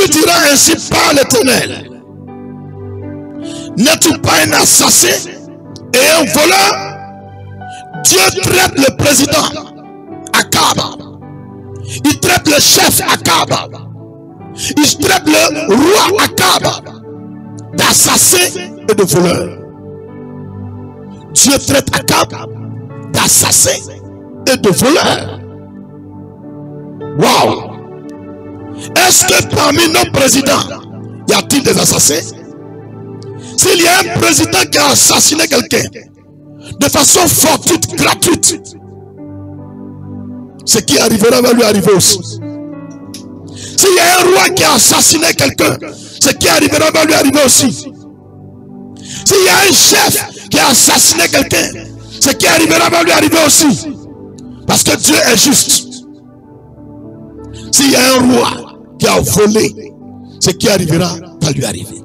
lui diras ainsi par l'Éternel. N'es-tu pas un assassin et un voleur? Dieu traite le président Akab. Il traite le chef Akab. Il traite le roi Akab d'assassin et de voleur. Dieu traite Akab d'assassin et de voleur. Waouh! Est-ce que parmi nos présidents, y a-t-il des assassins? S'il y a un président qui a assassiné quelqu'un de façon fortuite, gratuite, ce qui arrivera va lui arriver aussi. S'il y a un roi qui a assassiné quelqu'un, ce qui arrivera va lui arriver aussi. S'il y a un chef qui a assassiné quelqu'un, ce qui arrivera va lui arriver aussi. Parce que Dieu est juste. S'il y a un roi qui a volé, ce qui arrivera va lui arriver.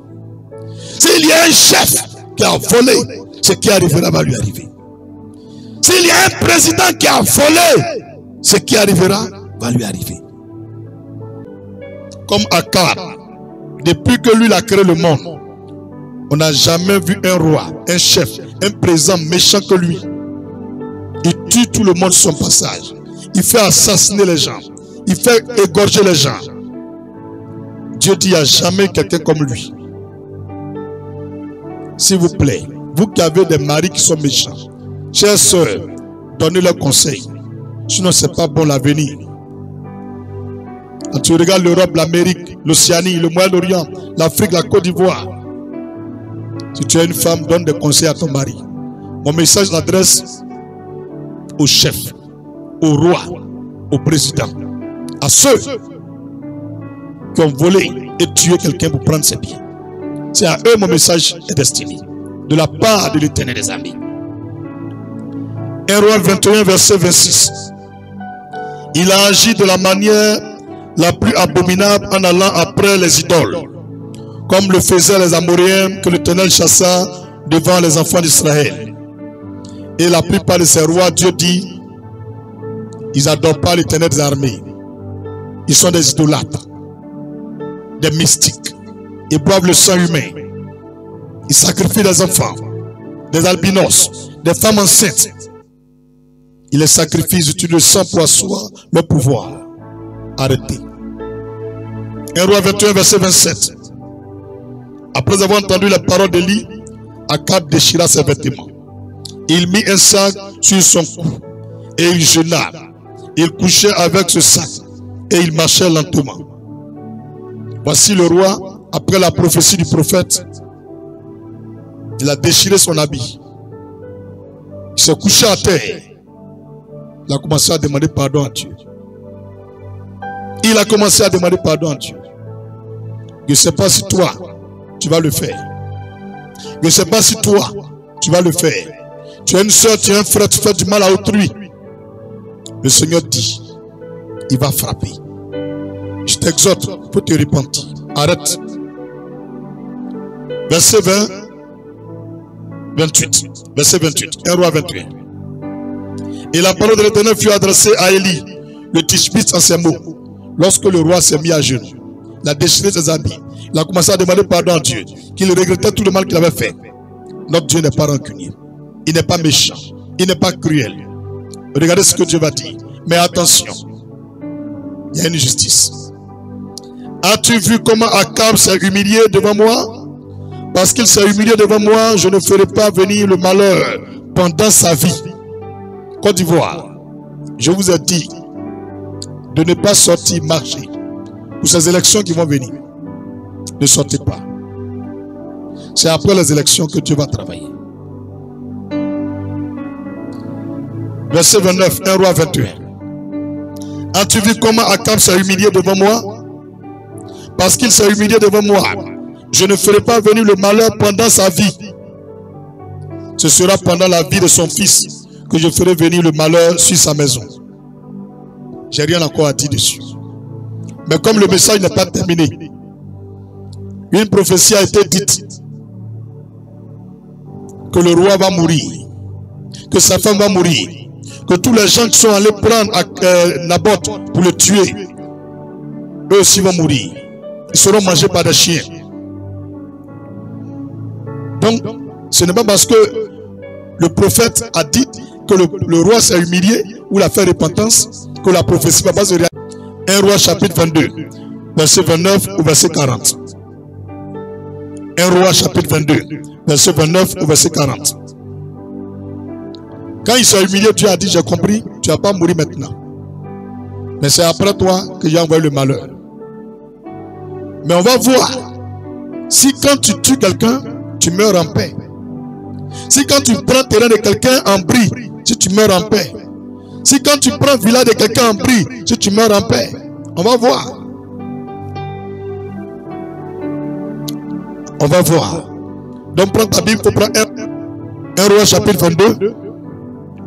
S'il y a un chef qui a volé, ce qui arrivera va lui arriver. S'il y a un président qui a volé, ce qui arrivera va lui arriver. Comme Akab, depuis que lui a créé le monde, on n'a jamais vu un roi, un chef, un président méchant que lui. Il tue tout le monde sur son passage. Il fait assassiner les gens. Il fait égorger les gens. Dieu dit, il n'y a jamais quelqu'un comme lui. S'il vous plaît, vous qui avez des maris qui sont méchants, chères sœurs, donnez-leur conseil. Sinon, ce n'est pas bon l'avenir. Quand tu regardes l'Europe, l'Amérique, l'Océanie, le Moyen-Orient, l'Afrique, la Côte d'Ivoire, si tu es une femme, donne des conseils à ton mari. Mon message s'adresse au chef, au roi, au président, à ceux qui ont volé et tué quelqu'un pour prendre ses biens. C'est à eux mon message est destiné, de la part de l'Éternel des armées. 1 Roi 21, verset 26. Il a agi de la manière la plus abominable en allant après les idoles, comme le faisaient les Amoréens que l'Éternel chassa devant les enfants d'Israël. Et la plupart de ces rois, Dieu dit, ils n'adorent pas l'Éternel des armées. Ils sont des idolâtres, des mystiques. Ils boivent le sang humain. Ils sacrifient des enfants, des albinos, des femmes enceintes. Ils les sacrifient, ils utilisent le sang pour asseoir leur pouvoir. Arrêtez. 1 Roi 21, verset 27. Après avoir entendu les paroles d'Élie, Akab déchira ses vêtements. Il mit un sac sur son cou et il jeûna. Il couchait avec ce sac et il marchait lentement. Voici le roi, après la prophétie du prophète, il a déchiré son habit. Il s'est couché à terre. Il a commencé à demander pardon à Dieu. Il a commencé à demander pardon à Dieu. Je ne sais pas si toi, tu vas le faire. Je ne sais pas si toi, tu vas le faire. Tu as une soeur, tu as un frère, tu fais du mal à autrui. Le Seigneur dit, il va frapper. Je t'exhorte pour te repentir. Arrête. Verset 20, 28. Verset 28. 1 Roi 21. Et la parole de l'Éternel fut adressée à Élie, le Tishbite, en ces mots. Lorsque le roi s'est mis à genoux, il a déchiré ses habits. Il a commencé à demander pardon à Dieu, qu'il regrettait tout le mal qu'il avait fait. Notre Dieu n'est pas rancunier. Il n'est pas méchant. Il n'est pas cruel. Regardez ce que Dieu va dire. Mais attention, il y a une justice. As-tu vu comment Akab s'est humilié devant moi? Parce qu'il s'est humilié devant moi, je ne ferai pas venir le malheur pendant sa vie. Côte d'Ivoire, je vous ai dit de ne pas sortir marcher pour ces élections qui vont venir. Ne sortez pas. C'est après les élections que Dieu va travailler. Verset 29, 1 Roi 21. As-tu vu comment Akab s'est humilié devant moi? Parce qu'il s'est humilié devant moi, je ne ferai pas venir le malheur pendant sa vie. Ce sera pendant la vie de son fils que je ferai venir le malheur sur sa maison. J'ai rien encore à dire dessus. Mais comme le message n'est pas terminé, une prophétie a été dite que le roi va mourir, que sa femme va mourir, que tous les gens qui sont allés prendre Naboth pour le tuer, eux aussi vont mourir. ils seront mangés par des chiens. Donc, ce n'est pas parce que le prophète a dit que le roi s'est humilié ou l'a fait repentance que la prophétie ne va pas se réaliser. 1 Roi chapitre 22, verset 29 au verset 40. 1 Roi chapitre 22, verset 29 au verset 40. Quand il s'est humilié, Dieu a dit, j'ai compris, tu ne vas pas mourir maintenant. Mais c'est après toi que j'ai envoyé le malheur. Mais on va voir si quand tu tues quelqu'un, tu meurs en paix. Si quand tu prends le terrain de quelqu'un en bris, si tu meurs en paix. Si quand tu prends le village de quelqu'un en bris, si tu meurs en paix. On va voir. On va voir. Donc prends ta Bible pour prendre 1 Roi chapitre 22,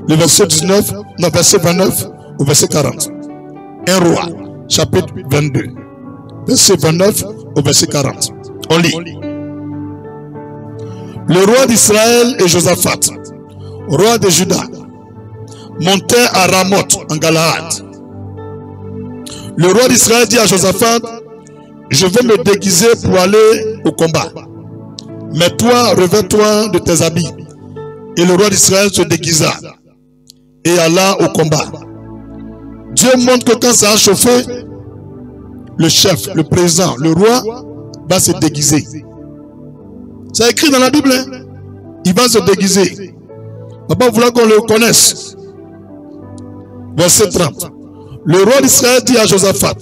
le verset 19, non, verset 29 au verset 40. 1 Roi chapitre 22, verset 29 au verset 40. On lit. Le roi d'Israël et Josaphat, roi de Juda, montèrent à Ramoth en Galaad. Le roi d'Israël dit à Josaphat, je vais me déguiser pour aller au combat. Mais toi, revêts-toi de tes habits. Et le roi d'Israël se déguisa et alla au combat. Dieu montre que quand ça a chauffé, le chef, le président, le roi va se déguiser. C'est écrit dans la Bible. Hein? Il va se déguiser. On va pas vouloir qu'on le connaisse. Verset 30. Le roi d'Israël dit à Josaphat,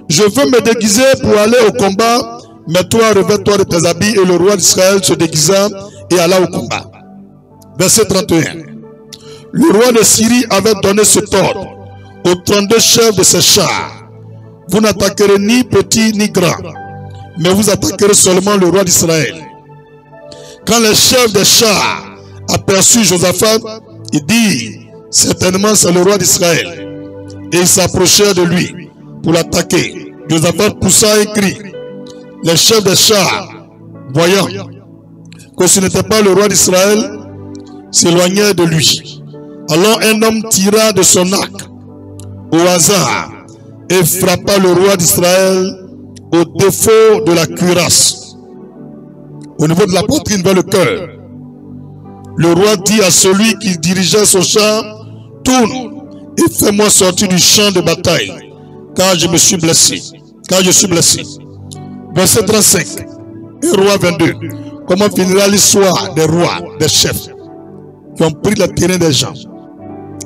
je veux me déguiser pour aller au combat, mais toi revêts-toi de tes habits. Et le roi d'Israël se déguisa et alla au combat. Verset 31. Le roi de Syrie avait donné cet ordre aux 32 chefs de ses chars. Vous n'attaquerez ni petit ni grand, mais vous attaquerez seulement le roi d'Israël. Quand les chefs des chars aperçurent Josaphat, ils dirent, certainement c'est le roi d'Israël. Et ils s'approchèrent de lui pour l'attaquer. Josaphat poussa un cri. Les chefs des chars, voyant que ce n'était pas le roi d'Israël, s'éloignèrent de lui. Alors un homme tira de son arc au hasard et frappa le roi d'Israël au défaut de la cuirasse, au niveau de la poitrine vers le cœur. Le roi dit à celui qui dirigeait son char, tourne et fais-moi sortir du champ de bataille, car je me suis blessé. Car je suis blessé. Verset 35. Et roi 22. Comment finira l'histoire des rois, des chefs qui ont pris le terrain des gens,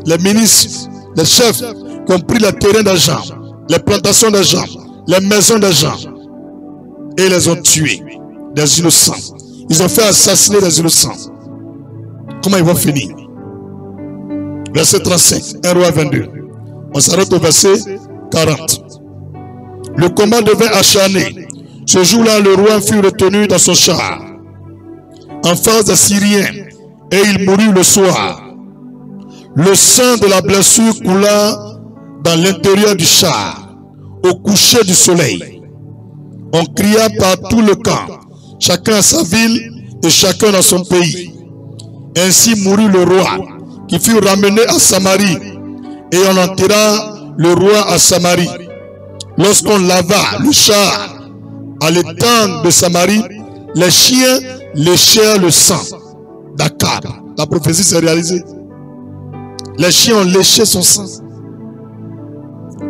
les ministres, les chefs qui ont pris le terrain des gens, les plantations des gens, les maisons des gens, et les ont tués, des innocents. Ils ont fait assassiner des innocents. Comment ils vont finir? Verset 35, 1 roi 22. On s'arrête au verset 40. Le combat devait acharné. Ce jour-là, le roi fut retenu dans son char, en face des Syriens, et il mourut le soir. Le sang de la blessure coula dans l'intérieur du char, au coucher du soleil. On cria par tout le camp, chacun à sa ville et chacun dans son pays. Ainsi mourut le roi, qui fut ramené à Samarie, et on enterra le roi à Samarie. Lorsqu'on lava le char à l'étang de Samarie, les chiens léchèrent le sang d'Akab. La prophétie s'est réalisée. Les chiens ont léché son sang.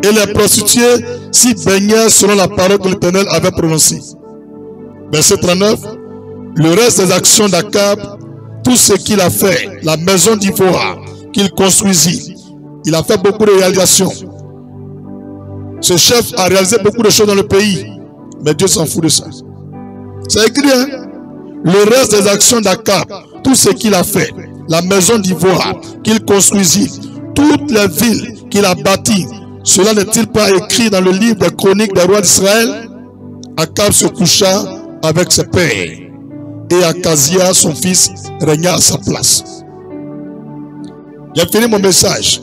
Et les prostituées s'y baignèrent selon la parole que l'Éternel avait prononcée. Verset 39. Le reste des actions d'Akab, tout ce qu'il a fait, la maison d'ivoire qu'il construisit, il a fait beaucoup de réalisations. Ce chef a réalisé beaucoup de choses dans le pays, mais Dieu s'en fout de ça. C'est écrit, hein? Le reste des actions d'Akab, tout ce qu'il a fait, la maison d'ivoire qu'il construisit, toutes les villes qu'il a bâties, cela n'est-il pas écrit dans le livre des chroniques des rois d'Israël? Akab se coucha avec ses pères, et Akazia, son fils, régna à sa place. J'ai fini mon message.